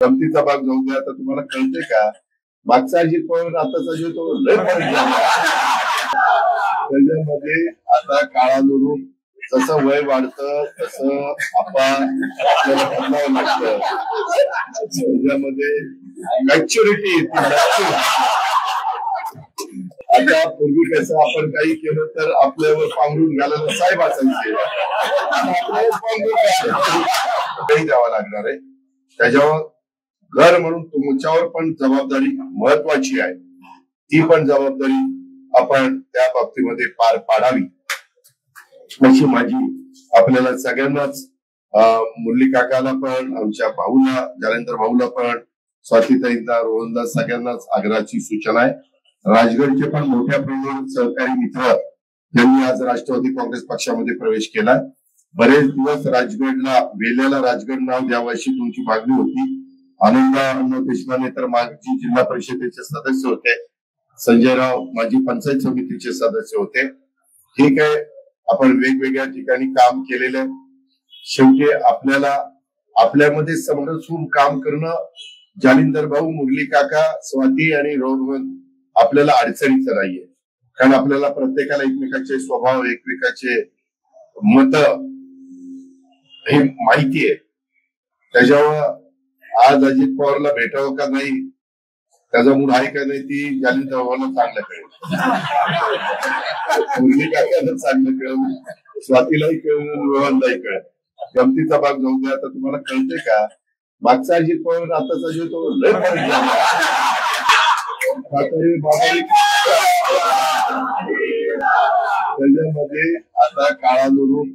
गमतीचा भाग जाऊ द्या. आता तुम्हाला कळते का मागचा अजित पवार आताचा जो तो लय फरक झाला. त्याच्यामध्ये आता काळानुरूप जसं वय वाढतं तसं आपण आपल्याला बदलावं लागतं. त्याच्यामध्ये मॅच्युरिटी येते. आता पूर्वी कसं आपण काही केलं तर आपल्यावर पांघरून घालायला साहेब असायचे. काही द्यावं लागणार आहे. त्याच्यावर घर म्हणून तुमच्यावर पण जबाबदारी महत्वाची आहे. ती पण जबाबदारी आपण त्या बाबतीमध्ये पार पाडावी अशी माझी आपल्याला सगळ्यांनाच मुरली काकाला पण आमच्या भाऊला जालेंद्र भाऊला पण स्वातीताईंना रोहनला सगळ्यांनाच आग्रहाची सूचना आहे. राजगडचे पण मोठ्या प्रमाणात सहकारी मित्र यांनी आज राष्ट्रवादी काँग्रेस पक्षामध्ये प्रवेश केला. बरेच दिवस राजगडला वेल्याला राजगड नाव द्यावं अशी तुमची मागणी होती. आनंद देशमाने तर माजी जिल्हा परिषदेचे सदस्य होते. संजयराव माजी पंचायत समितीचे सदस्य होते. ठीक आहे, आपण वेगवेगळ्या ठिकाणी काम केलेलं. शेवटी आपल्याला आपल्यामध्ये समरसून काम करणं जालिंदर भाऊ, मुरली काका, स्वाती आणि रोहन आपल्याला अडचणीचं नाहीये. कारण आपल्याला प्रत्येकाला एकमेकाचे स्वभाव, एकमेकाचे मत हे माहिती आहे. त्याच्यावर आज अजित पवारला भेटावं का नाही, त्याचा मूड आहे का नाही, ती जालिंदर भाऊला चांगलं कळेल, मुरली काकाला चांगलं कळेल, स्वातीलाही कळेल, रोहनलाही कळेल. गमतीचा भाग जाऊ द्या. आता तुम्हाला कळते का मागचा अजित पवार आताचा जो तो लय फरक झाला. त्याच्यामध्ये आता काळानुरूप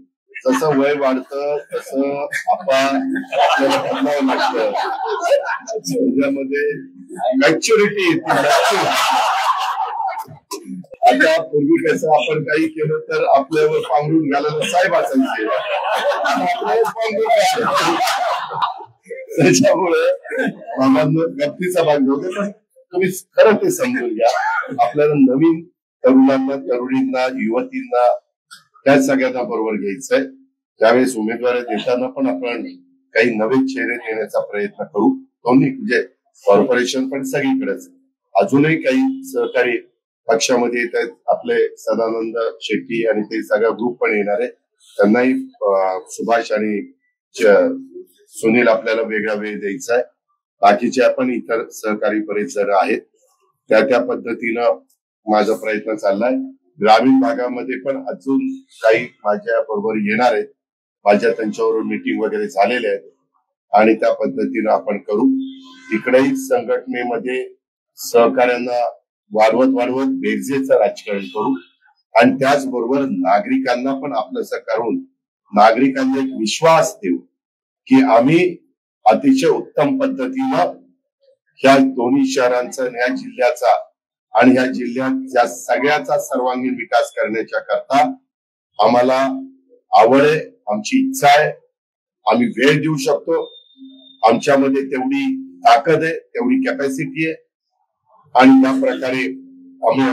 जसं वय वाढतं तसं आपण आपल्याला बदलावं लागतं. त्याच्यामध्ये मॅच्युरिटी येते. आता पूर्वी कसं आपण काही केलं तर आपल्यावर पांघरून घालायला साहेब असायचे. त्याच्यामुळे गमतीचा भाग नव्हते. पण तुम्ही खरं ते समजून घ्या. आपल्याला नवीन तरुणांना, तरुणींना, युवतींना त्या सगळ्यांना बरोबर घ्यायचंय. त्यावेळेस उमेदवारी देताना पण आपण काही नवे चेहरे देण्याचा प्रयत्न करू. दोन्ही म्हणजे कॉर्पोरेशन पण सगळीकडेच. अजूनही काही सहकारी पक्षामध्ये येत आहेत. आपले सदानंद शेट्टी आणि ते सगळा ग्रुप पण येणार आहे. त्यांनाही सुभाष आणि सुनील आपल्याला वेगळा वेळ द्यायचा आहे. बाकीचे पण इतर सहकारी बरेच जण आहेत. त्या पद्धतीनं माझा प्रयत्न चाललाय. ग्रामीण भागामध्ये पण अजून काही माझ्या बरोबर येणार आहेत. माझ्या त्यांच्याबरोबर मीटिंग वगैरे झालेल्या आहेत आणि त्या पद्धतीनं आपण करू. तिकडेही संघटनेमध्ये सहकार्यांना वाढवत बेरजेचं राजकारण करू आणि त्याचबरोबर नागरिकांना पण आपलंसं करून नागरिकांना एक विश्वास देऊ की आम्ही अतिशय उत्तम पद्धतीनं ह्या दोन्ही शहरांचा, ह्या जिल्ह्याचा आणि ह्या जिल्ह्यात या सगळ्याचा सर्वांगीण विकास करण्याच्या करता आम्हाला आवड आहे, आमची इच्छा आहे, आम्ही वेळ देऊ शकतो, आमच्यामध्ये तेवढी ताकद आहे, तेवढी कॅपॅसिटी आहे आणि या प्रकारे आम्ही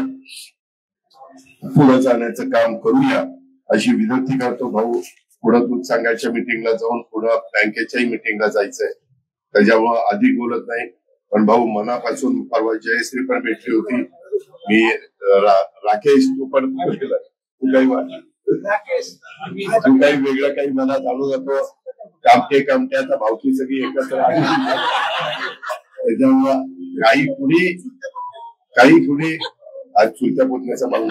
पुढे जाण्याचं काम करूया अशी विनंती करतो. भाऊ, पुढे दूध सांगायच्या मिटिंगला जाऊन पुढे बँकेच्याही मिटिंगला जायचंय. त्याच्यामुळे अधिक बोलत नाही. पण भाऊ, मनापासून परवा जयश्री पण भेटली होती. मी राकेश, तू पण तू काही वेगळं काही मनात आणू जातो. कामटे आता भावकी सगळी एकत्र आली. त्याच्यामुळे काही कुणी आज चुलत्या पुतण्याचा भाऊ